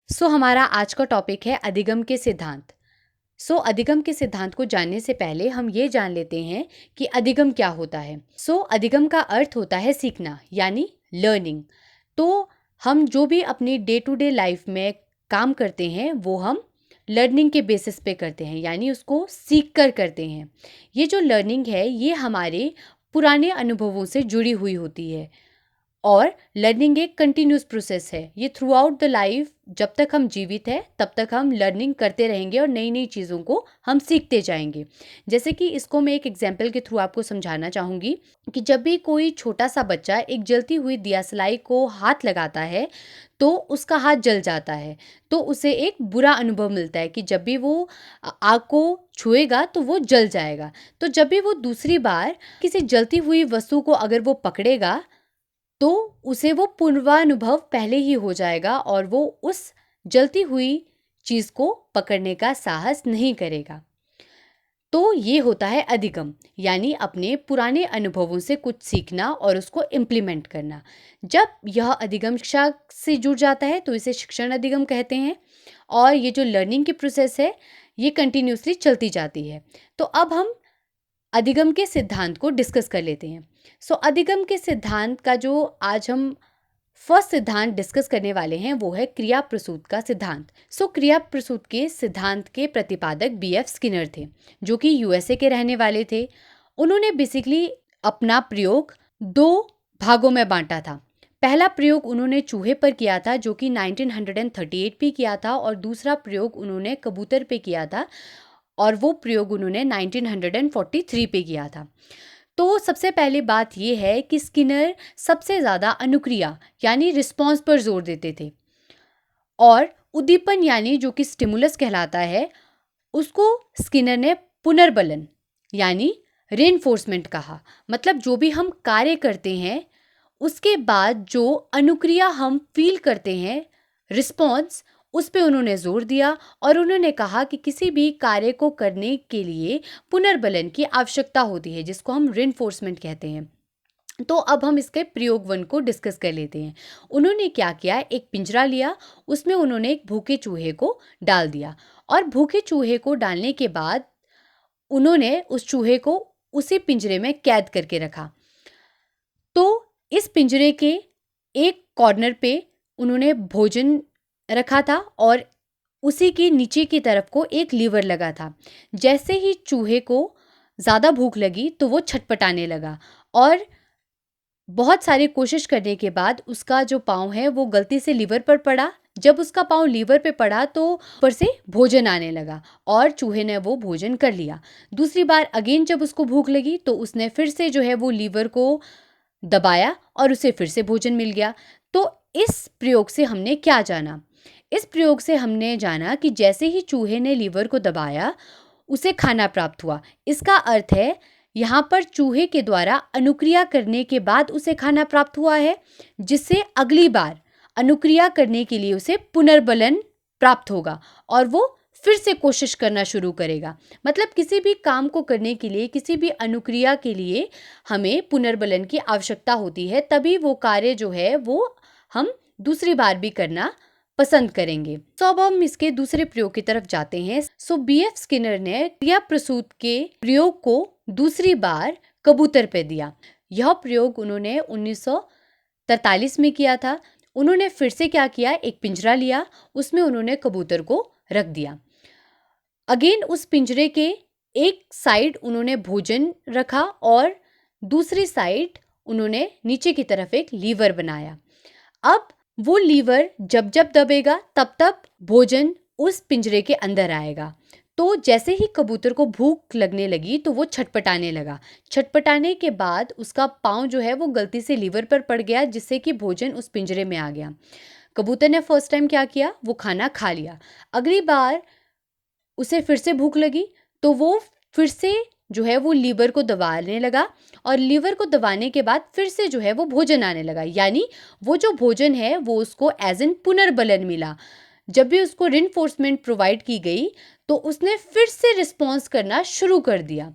हमारा आज का टॉपिक है अधिगम के सिद्धांत। अधिगम के सिद्धांत को जानने से पहले हम ये जान लेते हैं कि अधिगम क्या होता है। अधिगम का अर्थ होता है सीखना, यानी लर्निंग। तो हम जो भी अपनी डे टू डे लाइफ में काम करते हैं वो हम लर्निंग के बेसिस पे करते हैं, यानी उसको सीख कर करते हैं। ये जो लर्निंग है ये हमारे पुराने अनुभवों से जुड़ी हुई होती है और लर्निंग एक कंटिन्यूस प्रोसेस है। ये थ्रू आउट द लाइफ, जब तक हम जीवित हैं तब तक हम लर्निंग करते रहेंगे और नई नई चीज़ों को हम सीखते जाएंगे। जैसे कि इसको मैं एक एग्जांपल के थ्रू आपको समझाना चाहूँगी कि जब भी कोई छोटा सा बच्चा एक जलती हुई दियासलाई को हाथ लगाता है तो उसका हाथ जल जाता है, तो उसे एक बुरा अनुभव मिलता है कि जब भी वो आग को छुएगा तो वो जल जाएगा। तो जब भी वो दूसरी बार किसी जलती हुई वस्तु को अगर वो पकड़ेगा तो उसे वो पूर्वानुभव पहले ही हो जाएगा और वो उस जलती हुई चीज़ को पकड़ने का साहस नहीं करेगा। तो ये होता है अधिगम, यानी अपने पुराने अनुभवों से कुछ सीखना और उसको इम्प्लीमेंट करना। जब यह अधिगम शिक्षा से जुड़ जाता है तो इसे शिक्षण अधिगम कहते हैं और ये जो लर्निंग की प्रोसेस है ये कंटिन्यूसली चलती जाती है। तो अब हम अधिगम के सिद्धांत को डिस्कस कर लेते हैं। अधिगम के सिद्धांत का जो आज हम फर्स्ट सिद्धांत डिस्कस करने वाले हैं वो है क्रिया प्रसूत का सिद्धांत। क्रिया प्रसूत के सिद्धांत के प्रतिपादक बीएफ स्किनर थे, जो कि यूएसए के रहने वाले थे। उन्होंने बेसिकली अपना प्रयोग दो भागों में बांटा था। पहला प्रयोग उन्होंने चूहे पर किया था, जो कि 1938 पे किया था, और दूसरा प्रयोग उन्होंने कबूतर पे किया था और वो प्रयोग उन्होंने 1943 पे किया था। तो सबसे पहली बात ये है कि स्किनर सबसे ज़्यादा अनुक्रिया यानी रिस्पॉन्स पर जोर देते थे और उद्दीपन यानी जो कि स्टिमुलस कहलाता है उसको स्किनर ने पुनर्बलन यानी रेनफोर्समेंट कहा। मतलब जो भी हम कार्य करते हैं उसके बाद जो अनुक्रिया हम फील करते हैं, रिस्पॉन्स, उस पे उन्होंने जोर दिया और उन्होंने कहा कि किसी भी कार्य को करने के लिए पुनर्बलन की आवश्यकता होती है, जिसको हम रेनफोर्समेंट कहते हैं। तो अब हम इसके प्रयोग 1 को डिस्कस कर लेते हैं। उन्होंने क्या किया, एक पिंजरा लिया, उसमें उन्होंने एक भूखे चूहे को डाल दिया और भूखे चूहे को डालने के बाद उन्होंने उस चूहे को उसी पिंजरे में कैद करके रखा। तो इस पिंजरे के एक कॉर्नर पे उन्होंने भोजन रखा था और उसी के नीचे की तरफ को एक लीवर लगा था। जैसे ही चूहे को ज़्यादा भूख लगी तो वो छटपटाने लगा और बहुत सारी कोशिश करने के बाद उसका जो पाँव है वो गलती से लीवर पर पड़ा। जब उसका पाँव लीवर पे पड़ा तो ऊपर से भोजन आने लगा और चूहे ने वो भोजन कर लिया। दूसरी बार अगेन जब उसको भूख लगी तो उसने फिर से जो है वो लीवर को दबाया और उसे फिर से भोजन मिल गया। तो इस प्रयोग से हमने क्या जाना? इस प्रयोग से हमने जाना कि जैसे ही चूहे ने लीवर को दबाया उसे खाना प्राप्त हुआ। इसका अर्थ है यहाँ पर चूहे के द्वारा अनुक्रिया करने के बाद उसे खाना प्राप्त हुआ है, जिससे अगली बार अनुक्रिया करने के लिए उसे पुनर्बलन प्राप्त होगा और वो फिर से कोशिश करना शुरू करेगा। मतलब किसी भी काम को करने के लिए, किसी भी अनुक्रिया के लिए हमें पुनर्बलन की आवश्यकता होती है, तभी वो कार्य जो है वो हम दूसरी बार भी करना पसंद करेंगे। अब हम इसके दूसरे प्रयोग की तरफ जाते हैं। बीएफ स्किनर ने क्रिया प्रसूत के प्रयोग को दूसरी बार कबूतर पे दिया। यह प्रयोग उन्होंने 1943 में किया था। उन्होंने फिर से क्या किया, एक पिंजरा लिया, उसमें उन्होंने कबूतर को रख दिया। अगेन उस पिंजरे के एक साइड उन्होंने भोजन रखा और दूसरी साइड उन्होंने नीचे की तरफ एक लीवर बनाया। अब वो लीवर जब जब दबेगा तब तब भोजन उस पिंजरे के अंदर आएगा। तो जैसे ही कबूतर को भूख लगने लगी तो वो छटपटाने लगा। छटपटाने के बाद उसका पाँव जो है वो गलती से लीवर पर पड़ गया, जिससे कि भोजन उस पिंजरे में आ गया। कबूतर ने फर्स्ट टाइम क्या किया, वो खाना खा लिया। अगली बार उसे फिर से भूख लगी तो वो फिर से जो है वो लीवर को दबाने लगा और लीवर को दबाने के बाद फिर से जो है वो भोजन आने लगा। यानी वो जो भोजन है वो उसको एज एन पुनर्बलन मिला। जब भी उसको रिइंफोर्समेंट प्रोवाइड की गई तो उसने फिर से रिस्पॉन्स करना शुरू कर दिया।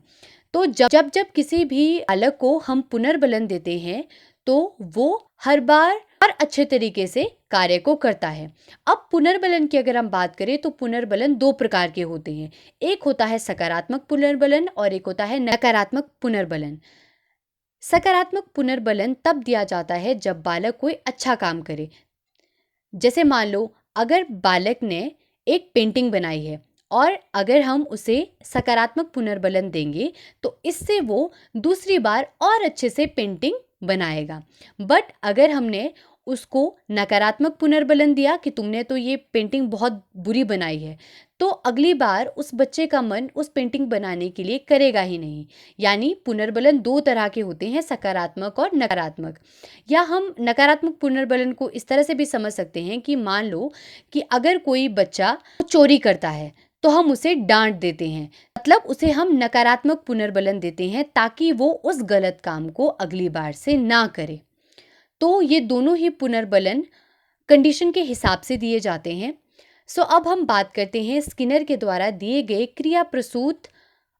तो जब जब किसी भी बालक को हम पुनर्बलन देते हैं तो वो हर बार और अच्छे तरीके से कार्य को करता है। अब पुनर्बलन की अगर हम बात करें तो पुनर्बलन 2 प्रकार के होते हैं। एक होता है सकारात्मक पुनर्बलन और एक होता है नकारात्मक पुनर्बलन। सकारात्मक पुनर्बलन तब दिया जाता है जब बालक कोई अच्छा काम करे। जैसे मान लो अगर बालक ने एक पेंटिंग बनाई है और अगर हम उसे सकारात्मक पुनर्बलन देंगे तो इससे वो दूसरी बार और अच्छे से पेंटिंग बनाएगा। बट अगर हमने उसको नकारात्मक पुनर्बलन दिया कि तुमने तो ये पेंटिंग बहुत बुरी बनाई है, तो अगली बार उस बच्चे का मन उस पेंटिंग बनाने के लिए करेगा ही नहीं। यानी पुनर्बलन 2 तरह के होते हैं, सकारात्मक और नकारात्मक। या हम नकारात्मक पुनर्बलन को इस तरह से भी समझ सकते हैं कि मान लो कि अगर कोई बच्चा चोरी करता है तो हम उसे डांट देते हैं, मतलब उसे हम नकारात्मक पुनर्बलन देते हैं ताकि वो उस गलत काम को अगली बार से ना करे। तो ये दोनों ही पुनर्बलन कंडीशन के हिसाब से दिए जाते हैं। अब हम बात करते हैं स्किनर के द्वारा दिए गए क्रिया प्रसूत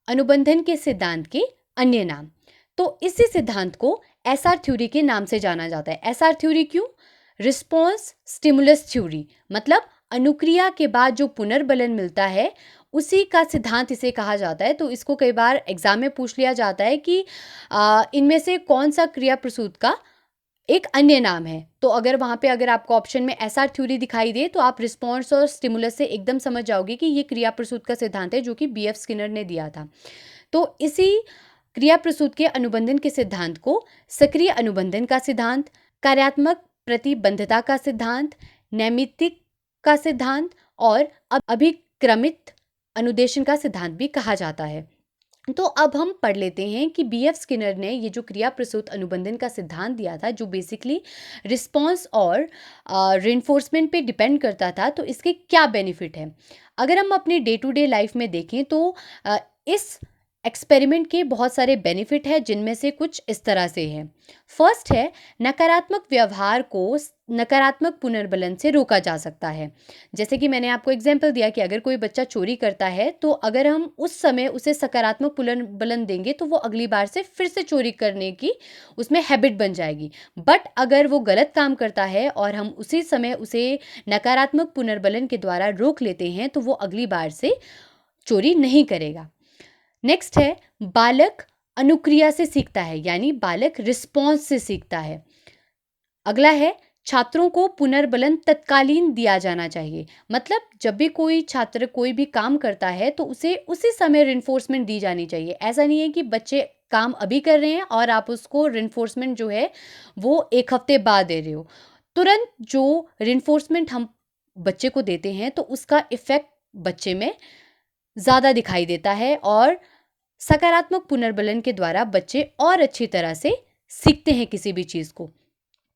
अनुबंधन के सिद्धांत के अन्य नाम। तो इसी सिद्धांत को एसआर थ्योरी के नाम से जाना जाता है। एसआर थ्योरी क्यों? रिस्पॉन्स स्टिमुलस थ्योरी, मतलब अनुक्रिया के बाद जो पुनर्बलन मिलता है उसी का सिद्धांत इसे कहा जाता है। तो इसको कई बार एग्जाम में पूछ लिया जाता है कि इनमें से कौन सा क्रिया प्रसूत का एक अन्य नाम है। तो अगर वहाँ पे अगर आपको ऑप्शन में एसआर थ्योरी दिखाई दे तो आप रिस्पॉन्स और स्टिमुलस से एकदम समझ जाओगे कि ये क्रिया प्रसूत का सिद्धांत है जो कि बीएफ स्किनर ने दिया था। तो इसी क्रिया प्रसूत के अनुबंधन के सिद्धांत को सक्रिय अनुबंधन का सिद्धांत, कार्यात्मक प्रतिबंधता का सिद्धांत, नैमित्तिक का सिद्धांत और अभिक्रमित अनुदेशन का सिद्धांत भी कहा जाता है। तो अब हम पढ़ लेते हैं कि बीएफ स्किनर ने ये जो क्रिया प्रसूत अनुबंधन का सिद्धांत दिया था जो बेसिकली रिस्पॉन्स और रेनफोर्समेंट पे डिपेंड करता था, तो इसके क्या बेनिफिट है। अगर हम अपने डे टू डे लाइफ में देखें तो इस एक्सपेरिमेंट के बहुत सारे बेनिफिट हैं जिनमें से कुछ इस तरह से हैं। फर्स्ट है, नकारात्मक व्यवहार को नकारात्मक पुनर्बलन से रोका जा सकता है। जैसे कि मैंने आपको एग्जाम्पल दिया कि अगर कोई बच्चा चोरी करता है तो अगर हम उस समय उसे सकारात्मक पुनर्बलन देंगे तो वो अगली बार से फिर से चोरी करने की उसमें हैबिट बन जाएगी। बट अगर वो गलत काम करता है और हम उसी समय उसे नकारात्मक पुनर्बलन के द्वारा रोक लेते हैं तो वो अगली बार से चोरी नहीं करेगा। नेक्स्ट है, बालक अनुक्रिया से सीखता है, यानी बालक रिस्पॉन्स से सीखता है। अगला है, छात्रों को पुनर्बलन तत्कालीन दिया जाना चाहिए, मतलब जब भी कोई छात्र कोई भी काम करता है तो उसे उसी समय रिइंफोर्समेंट दी जानी चाहिए। ऐसा नहीं है कि बच्चे काम अभी कर रहे हैं और आप उसको रिइंफोर्समेंट जो है वो 1 हफ्ते बाद दे रहे हो। तुरंत जो रिइंफोर्समेंट हम बच्चे को देते हैं तो उसका इफेक्ट बच्चे में ज़्यादा दिखाई देता है और सकारात्मक पुनर्बलन के द्वारा बच्चे और अच्छी तरह से सीखते हैं किसी भी चीज़ को।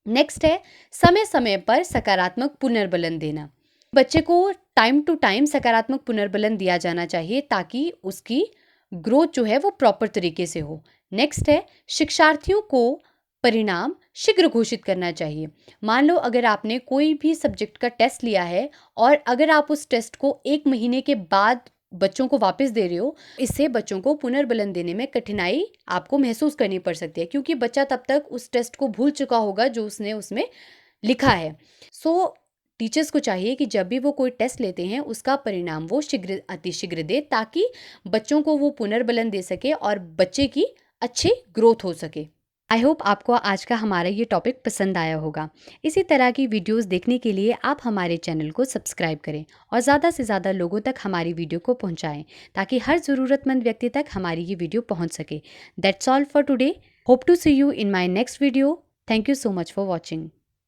नेक्स्ट है, समय समय पर सकारात्मक पुनर्बलन देना। बच्चे को टाइम टू टाइम सकारात्मक पुनर्बलन दिया जाना चाहिए ताकि उसकी ग्रोथ जो है वो प्रॉपर तरीके से हो। नेक्स्ट है, शिक्षार्थियों को परिणाम शीघ्र घोषित करना चाहिए। मान लो अगर आपने कोई भी सब्जेक्ट का टेस्ट लिया है और अगर आप उस टेस्ट को 1 महीने के बाद बच्चों को वापस दे रहे हो, इससे बच्चों को पुनर्बलन देने में कठिनाई आपको महसूस करनी पड़ सकती है क्योंकि बच्चा तब तक उस टेस्ट को भूल चुका होगा जो उसने उसमें लिखा है। टीचर्स को चाहिए कि जब भी वो कोई टेस्ट लेते हैं उसका परिणाम वो अतिशीघ्र दे ताकि बच्चों को वो पुनर्बलन दे सके और बच्चे की अच्छी ग्रोथ हो सके। आई होप आपको आज का हमारा ये टॉपिक पसंद आया होगा। इसी तरह की वीडियोस देखने के लिए आप हमारे चैनल को सब्सक्राइब करें और ज़्यादा से ज़्यादा लोगों तक हमारी वीडियो को पहुंचाएं ताकि हर ज़रूरतमंद व्यक्ति तक हमारी ये वीडियो पहुंच सके। That's all for today. Hope to see you in my next video. Thank you so much for watching.